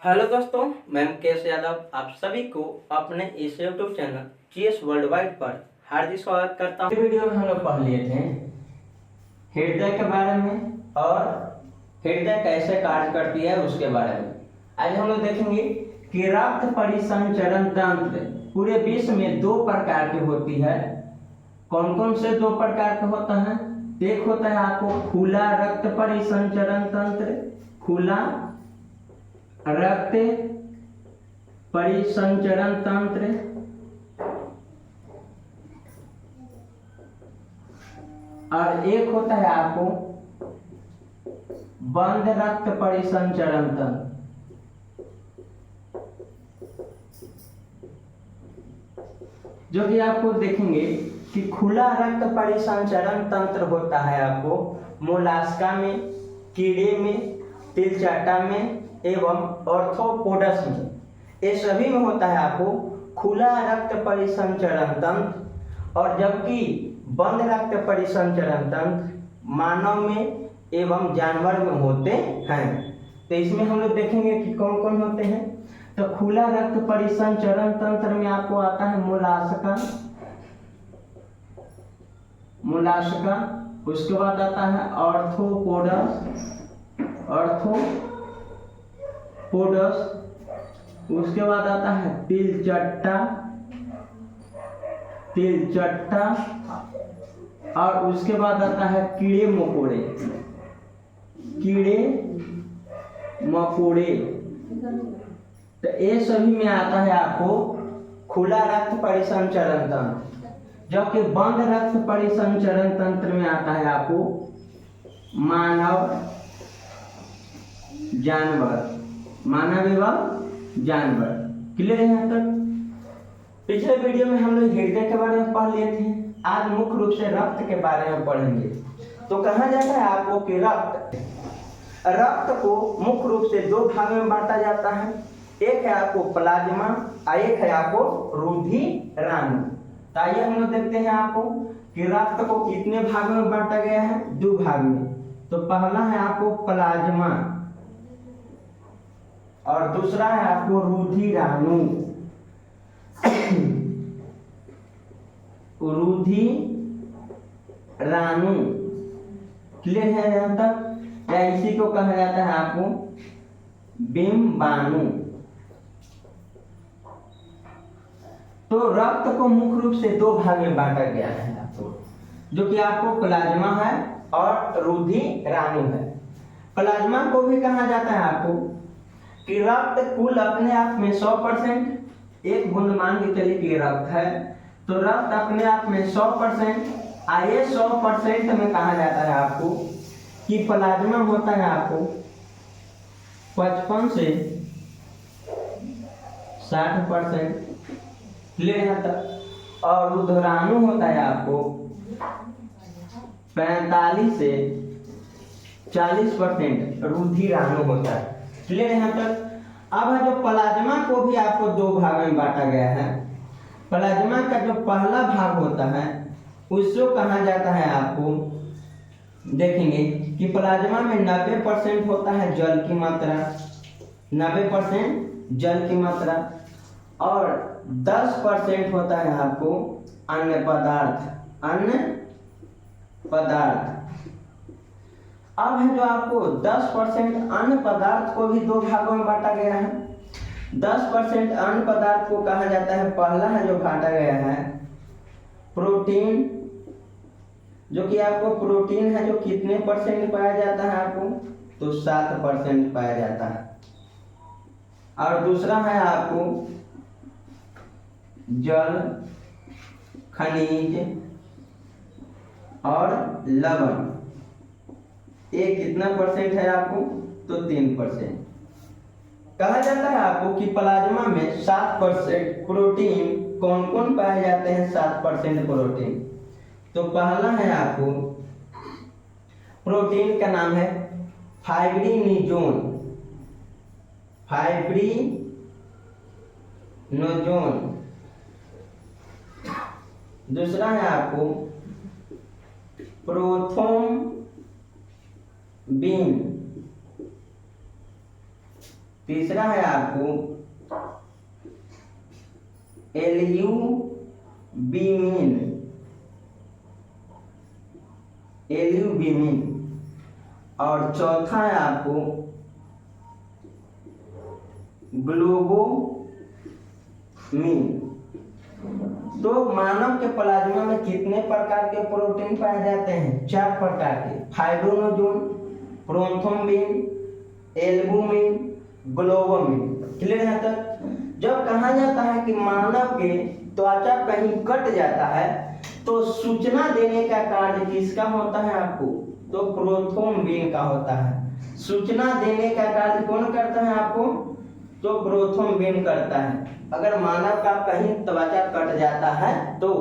Hello दोस्तों, मैं मुकेश यादव आप सभी को अपने इस YouTube channel GS world wide पर हार्दिक स्वागत करता हूँ। वीडियो में हम लोग पढ़ लिए थे हृदय के बारे में और हृदय कैसे कार्य करती है उसके बारे में। आज हम लोग देखेंगे कि रक्त परिसंचरण तंत्र पूरे विश्व में दो प्रकार की होती है। कौन कौन से दो प्रकार के होता है? एक होता है आपको खुला रक्त परिसंचरण तंत्र, खुला रक्त परिसंचरण तंत्र, और एक होता है आपको बंद रक्त परिसंचरण तंत्र। जो कि आपको देखेंगे कि खुला रक्त परिसंचरण तंत्र होता है आपको मोलास्का में, कीड़े में, तिलचट्टा में एवं ऑर्थोपोडस में, ये सभी में होता है आपको खुला रक्त परिसंचरण तंत्र। और जबकि बंद रक्त परिसंचरण तंत्र मानव में एवं जानवर में होते हैं। तो इसमें हम लोग देखेंगे कि कौन कौन होते हैं। तो खुला रक्त परिसंचरण तंत्र में आपको आता है मोलास्का, उसके बाद आता है ऑर्थोपोडस, उसके बाद आता है तिलचट्टा, और उसके बाद आता है कीड़े मकोड़े। तो ये सभी में आता है आपको खुला रक्त परिसंचरण तंत्र। जबकि बंद रक्त परिसंचरण तंत्र में आता है आपको मानव एवं जानवर। क्लियर है यहाँ तक? पिछले वीडियो में हम लोग हृदय के बारे में पढ़ लिए थे। आज मुख्य रूप से रक्त के बारे में पढ़ेंगे। तो कहा जाता है आपको कि रक्त को मुख्य रूप से दो भागों में बांटा जाता है। एक है आपको प्लाज्मा और एक है आपको रुधिराणु। तो आइए हम लोग देखते हैं आपको कि रक्त को कितने भागों में बांटा गया है। दो भाग में। तो पहला है आपको प्लाज्मा और दूसरा है आपको रुधिराणु। क्लियर है यहाँ तक? या इसी को कहा जाता है आपको बिंबाणु। तो रक्त को मुख्य रूप से दो भाग में बांटा गया है आपको, जो कि आपको प्लाज्मा है और रुधिराणु है। प्लाज्मा को भी कहा जाता है आपको कि रक्त कुल अपने आप में 100%, एक बूंद मान के चलिए कि रक्त है, तो रक्त अपने आप में 100%, आइए 100% में कहा जाता है आपको कि प्लाज्मा होता है आपको 55 से 60%। क्लियर है तक? और रुधिराणु होता है आपको 45 से 40% रुधिराणु होता है। क्लियर है तक? अब है जो प्लाज्मा को भी आपको दो भाग में बांटा गया है। प्लाज्मा का जो पहला भाग होता है उसको कहा जाता है आपको, देखेंगे कि प्लाज्मा में 90% होता है जल की मात्रा, 90% जल की मात्रा, और 10% होता है आपको अन्य पदार्थ। अब है जो आपको 10% अन्य पदार्थ को भी दो भागों में बांटा गया है। 10% अन्य पदार्थ को कहा जाता है, पहला है जो बांटा गया है प्रोटीन, जो कि आपको प्रोटीन है जो कितने परसेंट पाया जाता है आपको, तो 7% पाया जाता है। और दूसरा है आपको जल, खनिज और लवण। ये कितना परसेंट है आपको, तो 3%। कहा जाता है आपको कि प्लाज्मा में 7% प्रोटीन कौन कौन पाए जाते हैं। 7% प्रोटीन, तो पहला है आपको प्रोटीन का नाम है फाइब्रिनोजन। दूसरा है आपको प्रोथ्रोम्बिन, तीसरा है आपको एल्यूबिमिन, एल्यूबिमिन। और चौथा है आपको ग्लोबोमिन। तो मानव के प्लाज्मा में कितने प्रकार के प्रोटीन पाए जाते हैं? 4 प्रकार के, फाइब्रोनोजोन, प्रोथ्रोम्बिन, एल्बुमिन, ग्लोबोमिन। क्लियर है? तक जब कहा जाता है कि मानव के त्वचा कहीं कट जाता है तो सूचना देने का कार्य किसका होता है आपको? तो प्रोथ्रोम्बिन का होता है। सूचना देने का कार्य कौन करता है आपको? तो प्रोथ्रोम्बिन करता है, अगर मानव का कहीं त्वचा कट जाता है तो।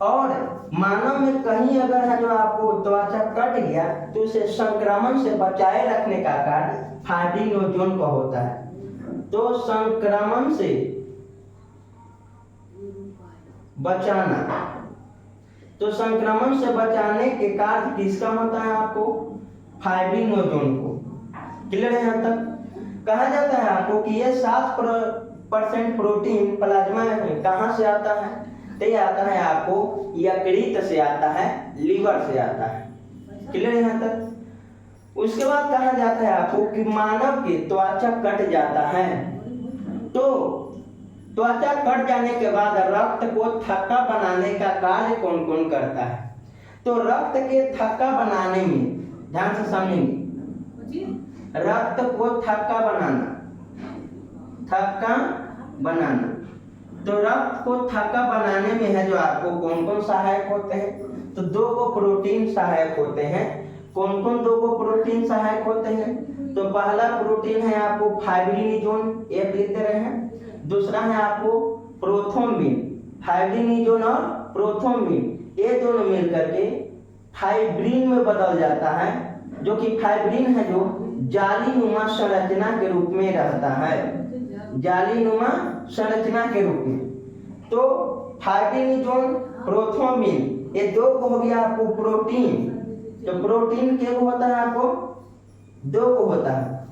और मानव में कहीं अगर है जो आपको त्वचा कट गया तो उसे संक्रमण से बचाए रखने का कार्य फाइब्रिनोजोन का होता है। तो संक्रमण से बचाना, तो संक्रमण से बचाने के कार्य किसका होता है आपको? फाइब्रिनोजोन को। क्लियर है? यहाँ तक कहा जाता है आपको कि ये 7% प्रोटीन प्लाज्मा में कहाँ से आता है? तो ये आता है आपको यकृत से आता है, लीवर से आता है। क्लियर है यहाँ तक? उसके बाद कहा जाता है आपको कि मानव की त्वचा कट जाता है तो त्वचा कट जाने के बाद रक्त को थक्का बनाने का कार्य कौन कौन करता है? तो रक्त के थक्का बनाने में, ध्यान से समझेंगे, रक्त को थक्का बनाना, थक्का बनाना। तो रक्त को थक्का बनाने में है जो आपको कौन कौन सहायक होते हैं? तो 2 को प्रोटीन सहायक होते हैं। कौन कौन 2 को प्रोटीन सहायक होते हैं? तो पहला प्रोटीन है आपको फाइब्रिनोजोन, एक लिखते रहे। दूसरा है आपको प्रोथ्रोम्बिन। फाइब्रिनोजोन और प्रोथ्रोम्बिन ये दोनों मिलकर के फाइब्रिन में बदल जाता है, जो कि फाइब्रिन है जो जालीनुमा संरचना के रूप में रहता है, जालीनुमा संरचना के रूप में। तो फाइब्रिनोजोन, प्रोथ्रोम्बिन ये 2 को हो गया आपको प्रोटीन। तो प्रोटीन के को होता है आपको 2 को होता है।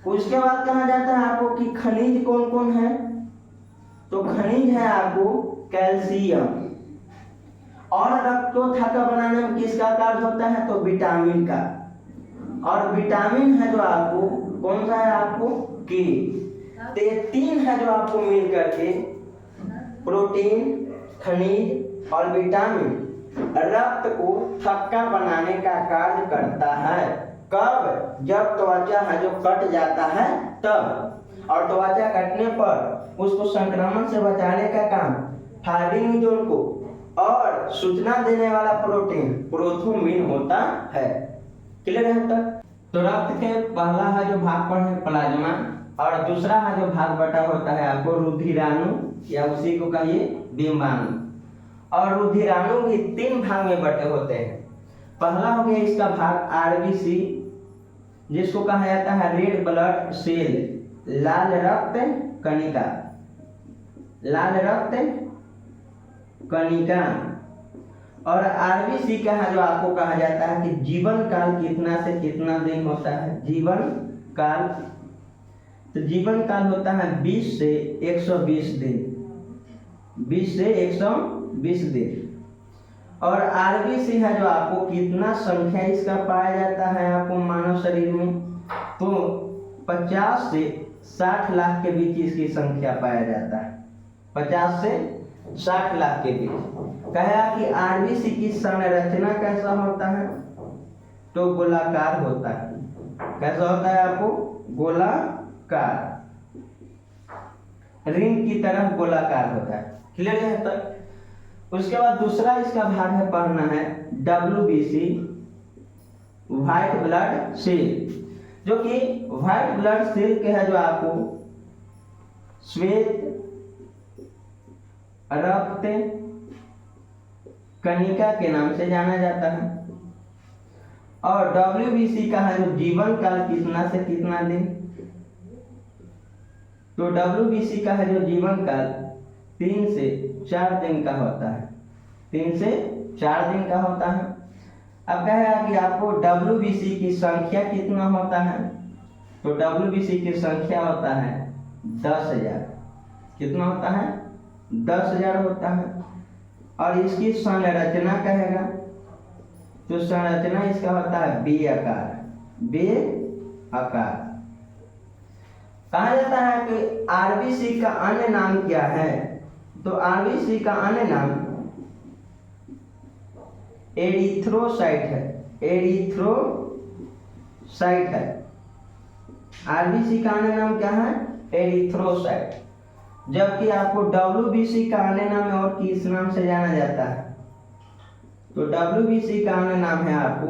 उसके बाद कहा जाता है आपको कि खनिज कौन कौन है? तो खनिज है आपको कैल्शियम। और रक्त को थक्का बनाने में किसका कार्य होता है? तो विटामिन का। और विटामिन है जो आपको कौन सा है आपको? के। तो ये 3 है जो आपको मिल करके प्रोटीन, खनिज और विटामिन रक्त को थक्का बनाने का कार्य करता है। कब? जब त्वचा है जो कट जाता है तब। और त्वचा कटने पर उसको संक्रमण से बचाने का काम फाइब्रिनोजोन को, और सूचना देने वाला प्रोटीन प्रोथ्रोम्बिन होता है। क्लियर है तक? तो रक्त के पहला है जो भाग पर है प्लाज्मा, और दूसरा है जो भाग बटा होता है आपको रुधिराणु, या उसी को कहिए डिम्बाणु। और रुधिराणु भी 3 भाग में बटे होते हैं। पहला हो गया इसका भाग आरबीसी, जिसको कहा जाता है रेड ब्लड सेल, लाल रक्त कणिका, लाल रक्त कणिका। और आरबीसी का है जो आपको कहा जाता है कि जीवन काल कितना से कितना दिन होता है? जीवन काल, तो जीवन काल होता है 20 से 120 दिन, 20 से 120 दिन। और आरबीसी है जो आपको कितना संख्या इसका पाया जाता है आपको मानव शरीर में? तो 50 से 60 लाख के बीच इसकी संख्या पाया जाता है, 50 से 60 लाख के बीच। कहा कि आरबीसी की संरचना कैसा होता है? तो गोलाकार होता है। कैसा होता है आपको? गोलाकार, रिंग की तरह गोलाकार होता है। क्लियर है तक? उसके बाद दूसरा इसका भाग है पढ़ना है WBC, व्हाइट ब्लड सेल, जो कि व्हाइट ब्लड सेल के है जो आपको श्वेत रक्त कणिका के नाम से जाना जाता है। और WBC का है जो जीवन काल कितना से कितना दिन? तो WBC का है जो जीवन काल 3 से 4 दिन का होता है, 3 से 4 दिन का होता है। अब कहेगा कि आपको WBC की संख्या कितना होता है? तो WBC की संख्या होता है 10,000। कितना होता है? 10,000 होता है। और इसकी संरचना कहेगा तो संरचना इसका होता है बे आकार। कहा जाता है कि आरबीसी का अन्य नाम क्या है? तो आरबीसी का अन्य नाम एरिथ्रोसाइट है। एरिथ्रोसाइट है। आरबीसी का अन्य नाम क्या है? एरिथ्रोसाइट। जबकि आपको WBC का अन्य नाम और किस नाम से जाना जाता है? तो WBC का अन्य नाम है आपको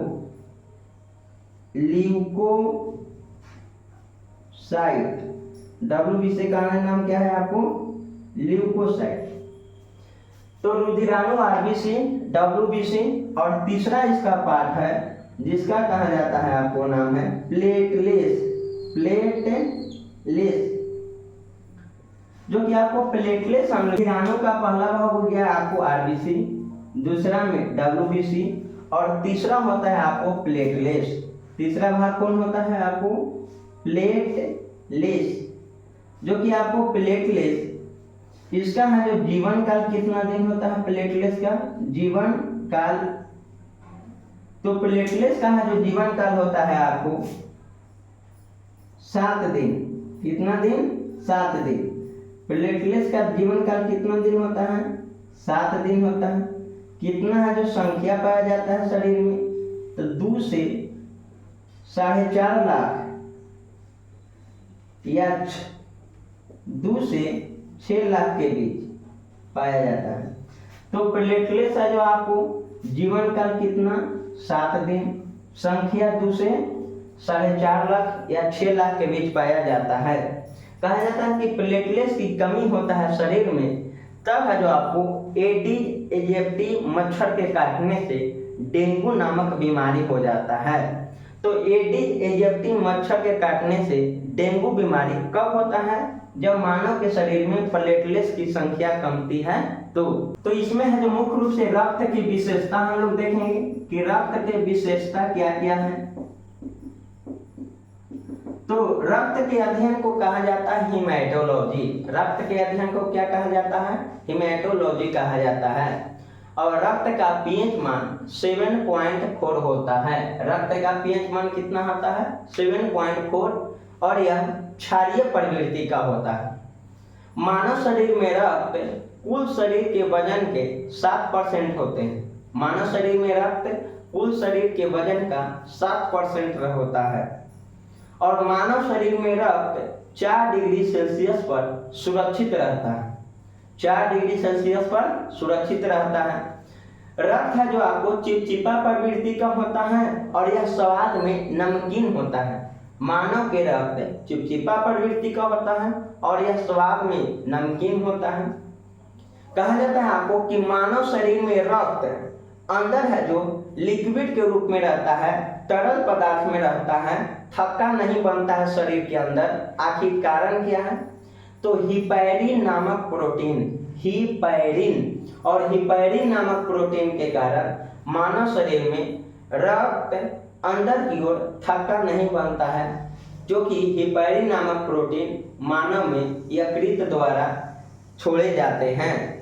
ल्यूकोसाइट। WBC का अन्य नाम क्या है आपको? ल्यूकोसाइट। तो रुधिराणु आरबीसी, WBC और तीसरा इसका पार्ट है जिसका कहा जाता है आपको नाम है प्लेटलेट्स। जो कि आपको प्लेटलेट्स रुधिराणु का पहला भाग हो गया आपको आरबीसी, दूसरा में WBC और तीसरा होता है आपको प्लेटलेट्स। तीसरा भाग कौन होता है आपको? प्लेटलेट्स। जो कि आपको प्लेटलेट्स इसका है जो जीवन काल कितना दिन होता है प्लेटलेट्स का? जीवन काल। तो प्लेटलेट्स का है जो जीवन काल होता है आपको 7 दिन। कितना दिन? 7 दिन। प्लेटलेट्स का जीवन काल कितना दिन होता है? 7 दिन होता है। कितना है जो संख्या पाया जाता है शरीर में? तो 2 से 4.5 लाख या 2 से 6 लाख के बीच पाया जाता है। तो प्लेटलेट्स है जो आपको जीवन काल कितना? 7 दिन, संख्या 2 से 4.5 लाख या 6 लाख के बीच पाया जाता है। कहा जाता है कि प्लेटलेट्स की कमी होता है शरीर में तब है जो आपको एडिस एजिप्टी मच्छर के काटने से डेंगू नामक बीमारी हो जाता है। तो एडिस एजिप्टी मच्छर के काटने से डेंगू बीमारी कब होता है? जब मानव के शरीर में प्लेटलेट्स की संख्या कमती है। तो इसमें है जो मुख्य रूप से रक्त की विशेषता हम लोग देखेंगे कि रक्त के विशेषता क्या क्या है। तो रक्त के अध्ययन को कहा जाता है हीमेटोलॉजी। रक्त के अध्ययन को क्या कहा जाता है? हीमेटोलॉजी कहा जाता है। और रक्त का पीएच मान 7.4 होता है। रक्त का पीएच मान कितना होता है? 7.4 और यह क्षारीय प्रवृत्ति का होता है। मानव शरीर में रक्त कुल शरीर के वजन के 7% होते हैं। मानव शरीर में रक्त कुल शरीर के वजन का 7% होता है। और मानव शरीर में रक्त 4 डिग्री सेल्सियस पर सुरक्षित रहता है। 4 डिग्री सेल्सियस पर सुरक्षित रहता है। रक्त है जो आपको चिपचिपा प्रवृत्ति का होता है और यह स्वाद में नमकीन होता है। मानव के रक्त चिपचिपा प्रवृत्ति का होता है और यह स्वाद में नमकीन होता है। कहा जाता है आपको कि मानव शरीर में रक्त अंदर है जो लिक्विड के रूप में रहता है, तरल पदार्थ में रहता है, थक्का नहीं बनता है शरीर के अंदर। आखिर कारण क्या है? तो हिपैरिन नामक प्रोटीन, हिपैरिन नामक प्रोटीन के कारण मानव शरीर में रक्त अंदर की ओर थक्का नहीं बनता है, जो कि हिपैरिन नामक प्रोटीन मानव में यकृत द्वारा छोड़े जाते हैं।